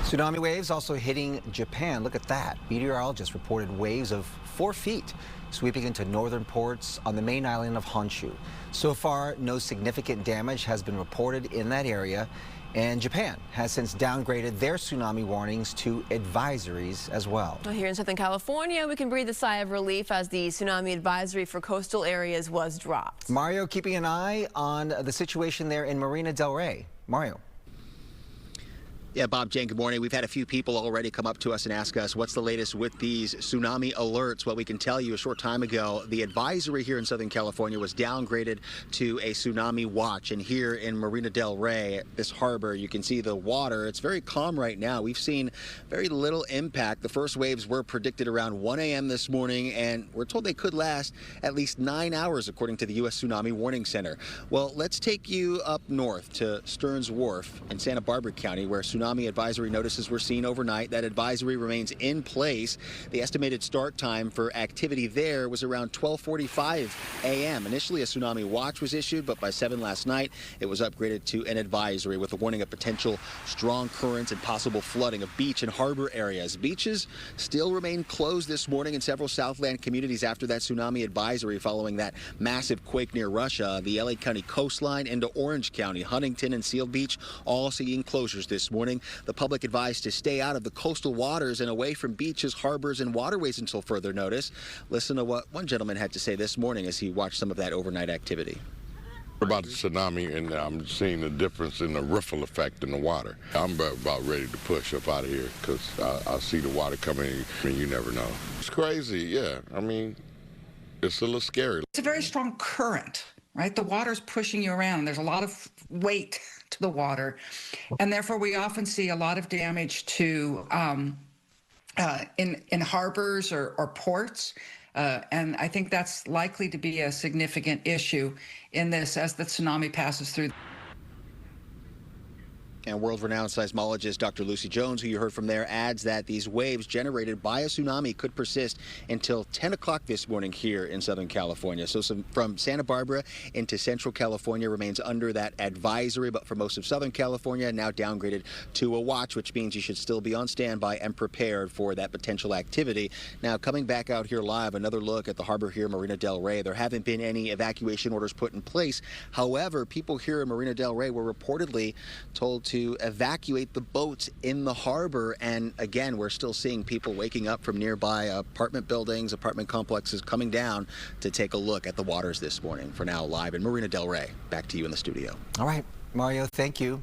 Tsunami waves also hitting Japan. Look at that. Meteorologists reported waves of 4 feet sweeping into northern ports on the main island of Honshu. So far, no significant damage has been reported in that area, and Japan has since downgraded their tsunami warnings to advisories as well. Well, here in Southern California, we can breathe a sigh of relief as the tsunami advisory for coastal areas was dropped. Mario keeping an eye on the situation there in Marina del Rey. Mario. Yeah, Bob, Jane, good morning. We've had a few people already come up to us and ask us what's the latest with these tsunami alerts. Well, we can tell you a short time ago, the advisory here in Southern California was downgraded to a tsunami watch. And here in Marina del Rey, this harbor, you can see the water. It's very calm right now. We've seen very little impact. The first waves were predicted around 1 a.m. this morning, and we're told they could last at least 9 hours, according to the U.S. Tsunami Warning Center. Well, let's take you up north to Stearns Wharf in Santa Barbara County, where tsunami advisory notices were seen overnight. That advisory remains in place. The estimated start time for activity there was around 12:45 a.m. Initially, a tsunami watch was issued, but by 7 last night, it was upgraded to an advisory with a warning of potential strong currents and possible flooding of beach and harbor areas. Beaches still remain closed this morning in several Southland communities after that tsunami advisory following that massive quake near Russia. The LA County coastline into Orange County, Huntington and Seal Beach all seeing closures this morning. The public advised to stay out of the coastal waters and away from beaches, harbors, and waterways until further notice. Listen to what one gentleman had to say this morning as he watched some of that overnight activity. About the tsunami, and I'm seeing the difference in the ripple effect in the water. I'm about ready to push up out of here because I see the water coming, and you never know. It's crazy, yeah. I mean, it's a little scary. It's a very strong current, right? The water's pushing you around. There's a lot of weight to the water, and therefore we often see a lot of damage to in harbors or ports. And I think that's likely to be a significant issue in this as the tsunami passes through. And world-renowned seismologist Dr. Lucy Jones, who you heard from there, adds that these waves generated by a tsunami could persist until 10 o'clock this morning here in Southern California. So from Santa Barbara into Central California remains under that advisory, but for most of Southern California, now downgraded to a watch, which means you should still be on standby and prepared for that potential activity. Now, coming back out here live, another look at the harbor here, Marina del Rey. There haven't been any evacuation orders put in place. However, people here in Marina del Rey were reportedly told to evacuate the boats in the harbor, and again, we're still seeing people waking up from nearby apartment buildings, apartment complexes coming down to take a look at the waters this morning. For now, live in Marina del Rey, back to you in the studio. All right, Mario, thank you.